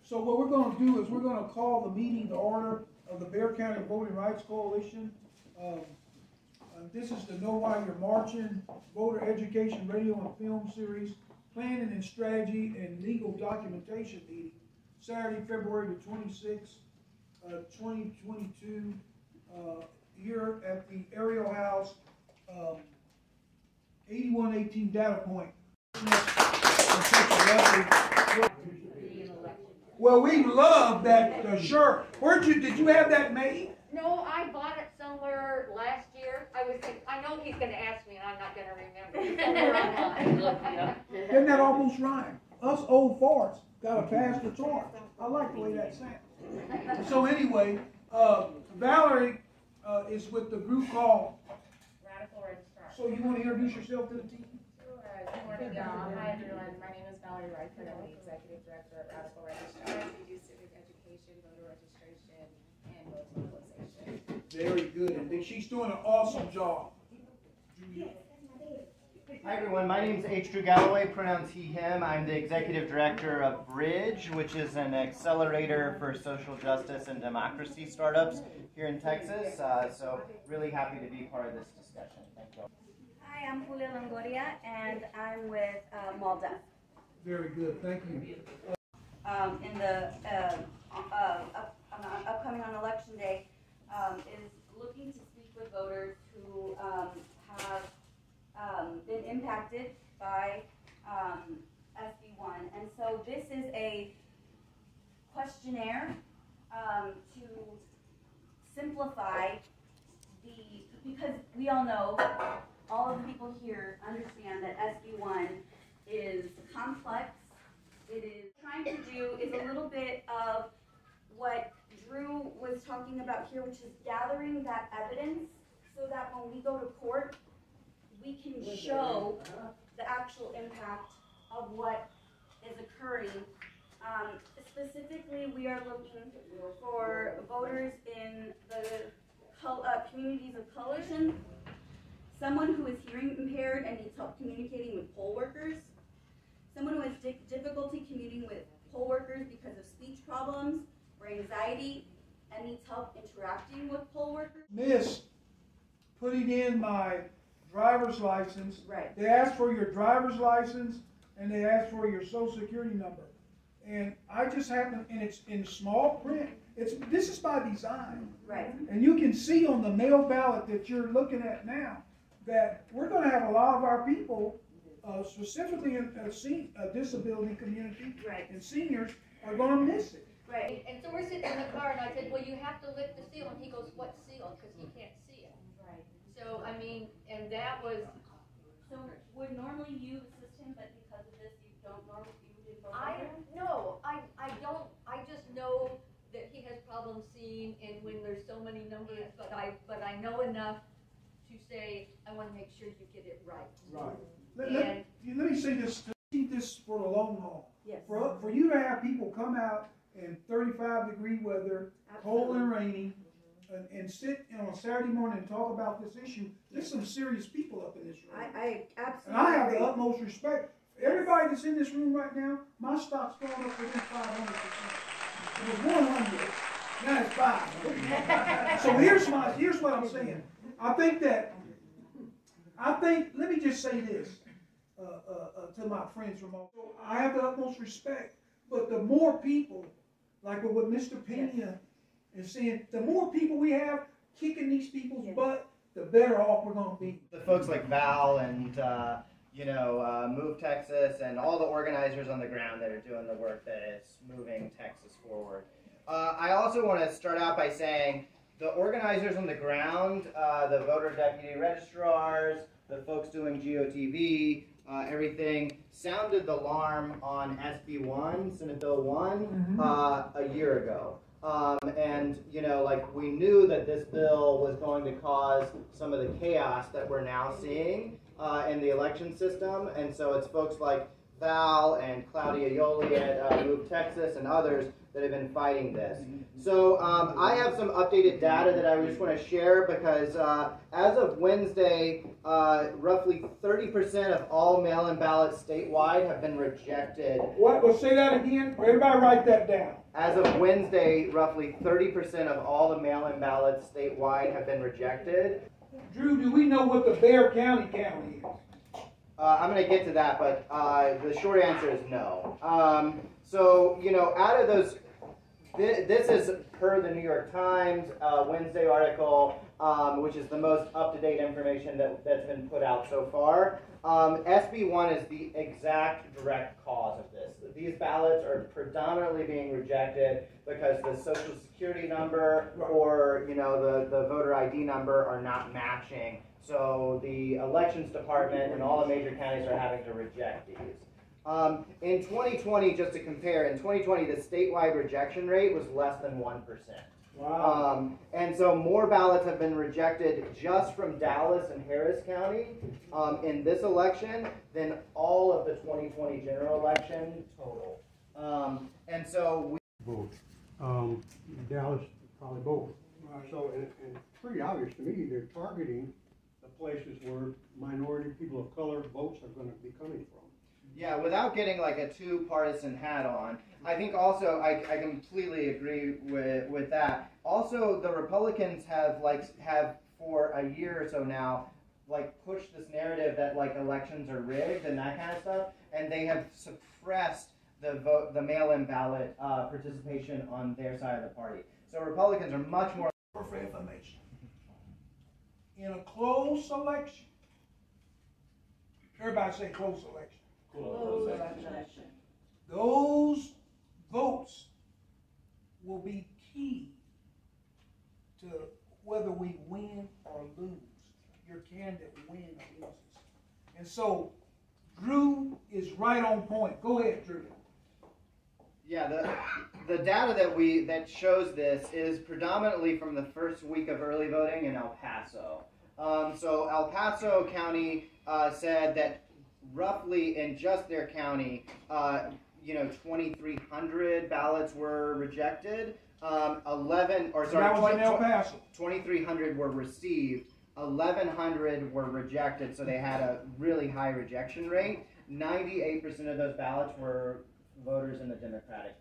So what we're going to do is we're going to call the meeting to order of the Bexar County Voting Rights Coalition. This is the Know Why You're Marching Voter Education Radio and Film Series Planning and Strategy and Legal Documentation Meeting, Saturday, February the 26th, 2022, here at the Ariel House, 8118 Data Point. Well, we love that shirt. Did you have that made? No, I bought it somewhere last year. I was thinking, I know he's going to ask me and I'm not going to remember. Somewhere online. Doesn't that almost rhyme? Us old farts got to pass the torch. I like the way that sounds. So anyway, Valerie is with the group called Radical Registrar. So you want to introduce yourself to the team? Sure. Good morning, y'all. Hi, everyone. My name is Valerie Ryford. I'm the Executive Director at Radical Registrar. We do civic education, voter registration, and vote mobilization. Very good. And she's doing an awesome job. Hi everyone, my name is H. Drew Galloway, pronouns he, him. I'm the Executive Director of Bridge, which is an accelerator for social justice and democracy startups here in Texas. So really happy to be part of this discussion. Thank you. Hi, I'm Julia Longoria, and I'm with MALDEF. Very good. Thank you. In the upcoming on election day, is looking to speak with voters who have been impacted by SB1. And so this is a questionnaire to simplify because we all know, all of the people here understand that SB1 is complex. It is trying to do is a little bit of what Drew was talking about here, which is gathering that evidence so that when we go to court, we can show the actual impact of what is occurring. Specifically, we are looking for voters in the communities of color, someone who is hearing impaired and needs help communicating with poll workers, someone who has difficulty commuting with poll workers because of speech problems or anxiety and needs help interacting with poll workers. Miss, putting in my driver's license. Right. They ask for your driver's license and they ask for your social security number. And I just happen, and it's in small print. This is by design. Right. And you can see on the mail ballot that you're looking at now that we're going to have a lot of our people, specifically in a disability community, right, and seniors, are going to miss it. Right. And so we're sitting in the car and I said, well, you have to lift the seal. And he goes, what seal? Because he can't see it. Right. So, I mean, and that was... So would normally you assist him, but because of this, you don't normally, you didn't go No, I don't. I just know that he has problems seeing, and when there's so many numbers, but I know enough to say, I want to make sure you get it right. Right. Let me say this, to keep this for the long haul. Yes. For you to have people come out in 35-degree weather, cold and rainy, and sit on a Saturday morning and talk about this issue, there's some serious people up in this room. I absolutely And I have the utmost respect. Everybody that's in this room right now, my stock's gone up within 500%. It was 100, now it's 5. So here's what I'm saying. Let me just say this to my friends from all. So I have the utmost respect, but the more people, like what Mr. Pena is saying, the more people we have kicking these people's butt, the better off we're going to be. The folks like Val and Move Texas and all the organizers on the ground that are doing the work that is moving Texas forward. I also want to start out by saying the organizers on the ground, the voter deputy registrars, the folks doing GOTV, everything, sounded the alarm on SB1, Senate Bill 1, a year ago. We knew that this bill was going to cause some of the chaos that we're now seeing in the election system, and so it's folks like Val and Claudia Yoli at Move Texas and others that have been fighting this. So I have some updated data that I just want to share because as of Wednesday, roughly 30% of all mail-in ballots statewide have been rejected. What, well, say that again, everybody write that down. As of Wednesday, roughly 30% of all the mail-in ballots statewide have been rejected. Drew, do we know what the Bexar County count is? I'm going to get to that, but the short answer is no. So, you know, out of those, this is per the New York Times Wednesday article, which is the most up-to-date information that's been put out so far. SB 1 is the exact direct cause of this. These ballots are predominantly being rejected because the Social Security number or, you know, the voter ID number are not matching. So the elections department and all the major counties are having to reject these. In 2020, just to compare, in 2020 the statewide rejection rate was less than 1%. Wow. And so more ballots have been rejected just from Dallas and Harris County in this election than all of the 2020 general election total. And so we both. Dallas, probably both. So, and it's pretty obvious to me they're targeting the places where minority people of color votes are going to be coming from. Yeah, without getting like a too partisan hat on, I think also I completely agree with that. Also, the Republicans have for a year or so now pushed this narrative that elections are rigged and that kind of stuff, and they have suppressed the mail-in ballot participation on their side of the party. So Republicans are much more For information. In a close election, everybody say close election. Those votes will be key to whether we win or lose. Your candidate wins or loses. And so Drew is right on point. Go ahead, Drew. Yeah, the data that shows this is predominantly from the first week of early voting in El Paso. So El Paso County said that roughly in just their county, 2,300 ballots were rejected. 2,300 were received. 1,100 were rejected, so they had a really high rejection rate. 98% of those ballots were voters in the Democratic